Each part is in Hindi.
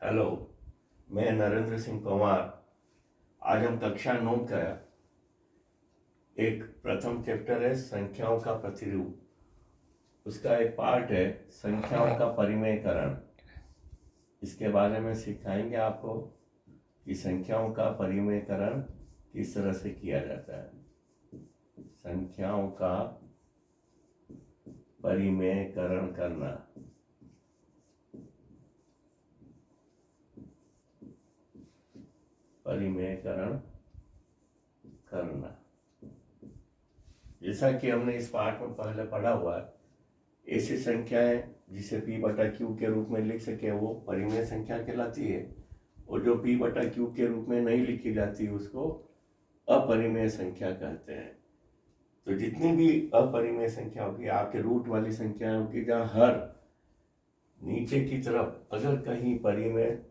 हेलो, मैं नरेंद्र सिंह पंवार। आज हम कक्षा 9 का एक प्रथम चैप्टर है संख्याओं का प्रतिरूप। उसका एक पार्ट है संख्याओं का परिमेयकरण। इसके बारे में सिखाएंगे आपको कि संख्याओं का परिमेयकरण किस तरह से किया जाता है। संख्याओं का परिमेयकरण करना। परिमेयकरण करना जैसा कि हमने इस पाठ में पहले पढ़ा हुआ है, ऐसी संख्याएं जिसे p बटा क्यू के रूप में लिख सके वो परिमेय संख्या कहलाती है, और जो p बटा क्यू के रूप में नहीं लिखी जाती उसको अपरिमेय संख्या कहते हैं। तो जितनी भी अपरिमेय संख्या होगी, आपके रूट वाली संख्या होगी, जहाँ हर नीचे की तरफ अगर कहीं परिमेय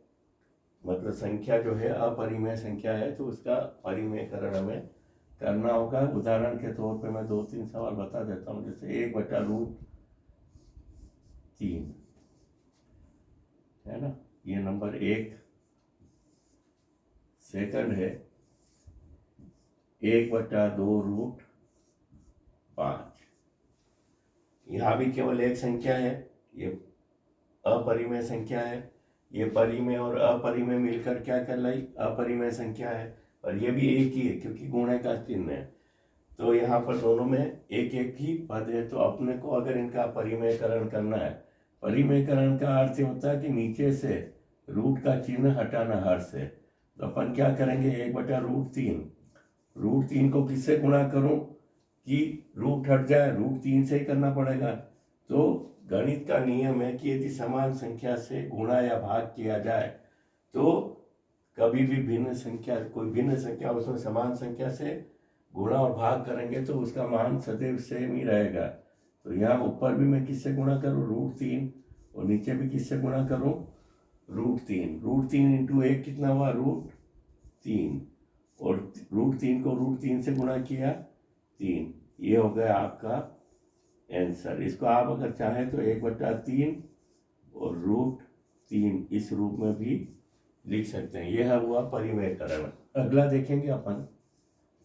मतलब संख्या जो है अपरिमेय संख्या है तो उसका परिमेयकरण हमें करना होगा। उदाहरण के तौर पे मैं 2-3 सवाल बता देता हूँ। जैसे 1/√3 है ना, ये नंबर 1। सेकंड है 1/2√5। यहाँ भी केवल एक संख्या है, ये अपरिमेय संख्या है। ये परिमेय और अपरिमेय मिलकर क्या कहलाई? अपरिमेय संख्या है। और ये भी एक ही है क्योंकि गुणे का चिन्ह है, तो यहाँ पर दोनों में एक एक ही पद है। तो अपने को अगर इनका परिमेयकरण करना है, परिमेयकरण का अर्थ होता है कि नीचे से रूट का चिन्ह हटाना हर से। तो अपन क्या करेंगे, 1/√3। √3 को किससे गुणा करूं कि रूट हट जाए? √3 से ही करना पड़ेगा। तो गणित का नियम है कि यदि समान संख्या से गुणा या भाग किया जाए तो कभी भी भिन्न संख्या, कोई भिन्न संख्या उसमें समान संख्या से गुणा और भाग करेंगे तो उसका मान सदैव सेम ही रहेगा। तो यहाँ ऊपर भी मैं किससे गुणा करूँ? √3, और नीचे भी किससे गुणा करूँ? √3। √3 इंटू 1 कितना हुआ? √3, और √3 को √3 से गुणा किया 3। ये हो गया आपका आंसर। इसको आप अगर चाहें तो 1/3 और √3 इस रूप में भी लिख सकते हैं। यह हुआ परिमेयकरण। अगला देखेंगे अपन।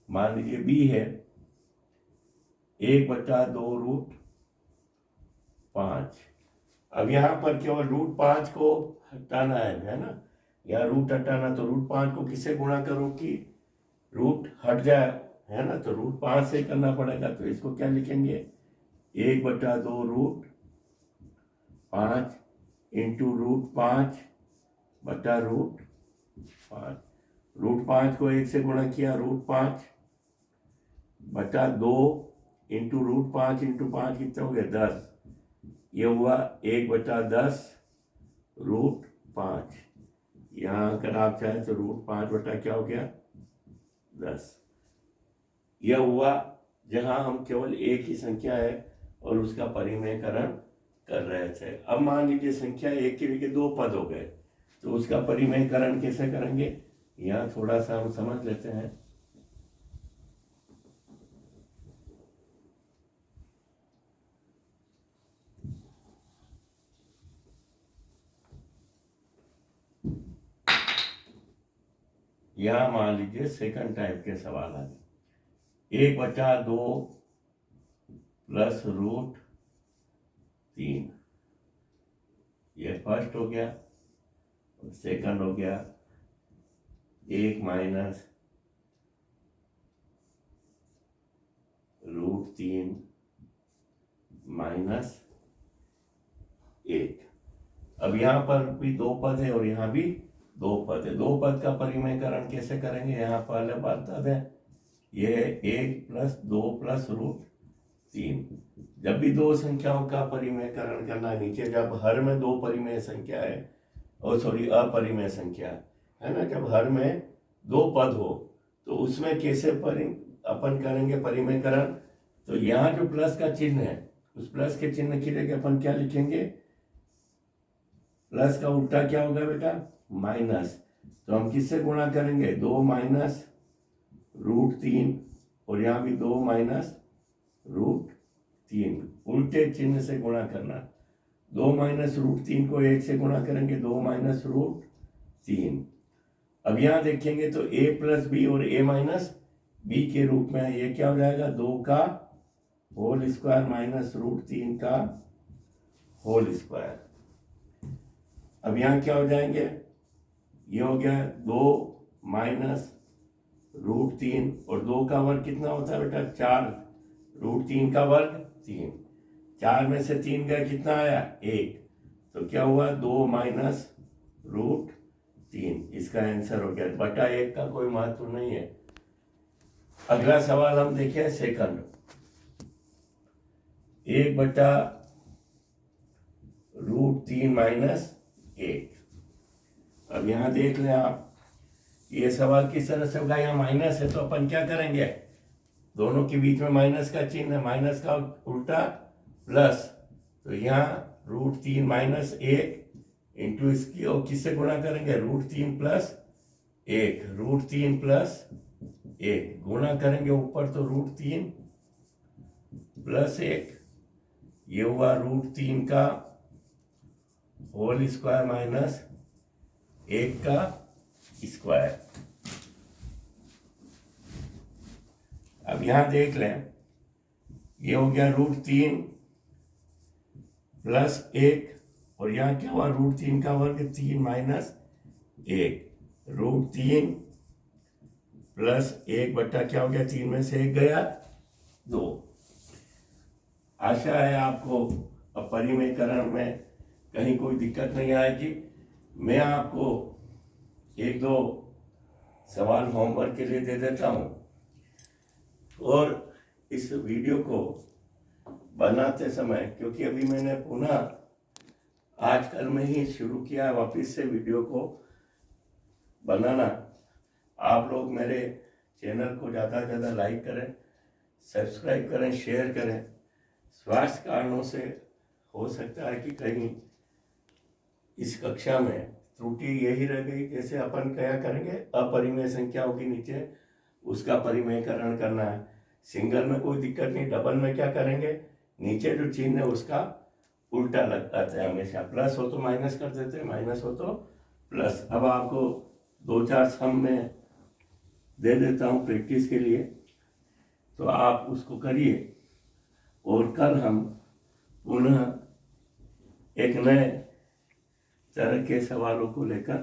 मान लीजिए b है 1/2√5। अब यहाँ पर केवल √5 को हटाना है ना, यहाँ रूट हटाना। तो √5 को किससे गुणा करो कि रूट हट जाए, है ना? तो √5 से करना पड़ेगा। तो इसको क्या लिखेंगे? 1/2√5 इंटू √5 बटा √5। √5 को 1 से गुणा किया, √5 बटा 2 इंटू √5 इंटू 5 कितना हो गया? 10। ये हुआ 1/10√5। यहाँ अगर आप चाहें तो √5 बटा क्या हो गया? 10। यह हुआ जहाँ हम केवल एक ही संख्या है और उसका परिमेयकरण कर रहे थे। अब मान लीजिए संख्या एक के लिए 2 पद हो गए, तो उसका परिमेयकरण कैसे करेंगे? यहाँ थोड़ा सा हम समझ लेते हैं। यहाँ मान लीजिए सेकंड टाइप के सवाल आ गए। 1/2 प्लस √3, ये फर्स्ट हो गया। सेकंड हो गया 1 माइनस √3 माइनस 1। अब यहाँ पर भी 2 पद है और यहाँ भी 2 पद है। 2 पद का परिमेयकरण कैसे करेंगे? यहाँ पहले बता दें, ये 1 प्लस 2 प्लस √3। जब भी 2 संख्याओं का परिमेयकरण करना है, नीचे जब हर में 2 परिमेय संख्या है, और सॉरी अपरिमेय संख्या है ना, जब हर में 2 पद हो तो उसमें कैसे अपन करेंगे परिमेयकरण? तो यहाँ जो प्लस का चिन्ह है, उस प्लस के चिन्ह की जगह अपन क्या लिखेंगे? प्लस का उल्टा क्या होगा बेटा? माइनस। तो हम किससे गुणा करेंगे? 2 माइनस √3, और यहाँ भी 2 माइनस √3, उल्टे चिन्ह से गुणा करना। 2 माइनस रूट 3 को 1 से गुणा करेंगे, 2 माइनस रूट 3। अब यहाँ देखेंगे तो a प्लस बी और a माइनस बी के रूप में है। ये क्या हो जाएगा, 2 का होल स्क्वायर माइनस रूट 3 का होल स्क्वायर। अब यहाँ क्या हो जाएंगे, ये हो गया 2 माइनस रूट 3 और 2 का वर्ग कितना होता है बेटा, 4, रूट 3 का वर्ग 3, 4 में से 3 गया, कितना आया 1, तो क्या हुआ 2 माइनस रूट 3। इसका आंसर हो गया, बटा 1 का कोई महत्व नहीं है। अगला सवाल हम देखें सेकंड, 1 बटा रूट 3 माइनस 1। अब यहां देख लें आप, ये सवाल किस तरह से होगा, यहाँ माइनस है तो अपन क्या करेंगे, दोनों के बीच में माइनस का चिन्ह है, माइनस का उल्टा प्लस, तो यहाँ रूट 3 माइनस 1 इंटू इसकी और किससे गुणा करेंगे, रूट 3 प्लस 1, रूट 3 प्लस 1 गुणा करेंगे ऊपर, तो रूट 3 प्लस 1, ये हुआ रूट 3 का होल स्क्वायर माइनस 1 का स्क्वायर। अब यहां देख लें, ये हो गया रूट 3 प्लस 1 और यहाँ क्या हुआ, रूट 3 का वर्ग 3 माइनस 1, रूट 3 प्लस 1 बट्टा क्या हो गया, 3 में से 1 गया 2। आशा है आपको अपरिमेयकरण में कहीं कोई दिक्कत नहीं आएगी। मैं आपको 1-2 सवाल होमवर्क के लिए दे देता हूँ, और इस वीडियो को बनाते समय, क्योंकि अभी मैंने पुनः आजकल में ही शुरू किया है वापस से वीडियो को बनाना, आप लोग मेरे चैनल को ज़्यादा से ज़्यादा लाइक करें, सब्सक्राइब करें, शेयर करें। स्वास्थ्य कारणों से हो सकता है कि कहीं इस कक्षा में त्रुटि यही रह गई, जैसे अपन क्या करेंगे, अपरिमेय संख्याओं के नीचे उसका परिमेयकरण करना है। सिंगल में कोई दिक्कत नहीं, डबल में क्या करेंगे, नीचे जो चिन्ह है उसका उल्टा लगता है हमेशा, प्लस हो तो माइनस कर देते हैं, माइनस हो तो प्लस। अब आपको 2-4 सम में दे देता हूँ प्रैक्टिस के लिए, तो आप उसको करिए, और कल हम पुनः एक नए तरह के सवालों को लेकर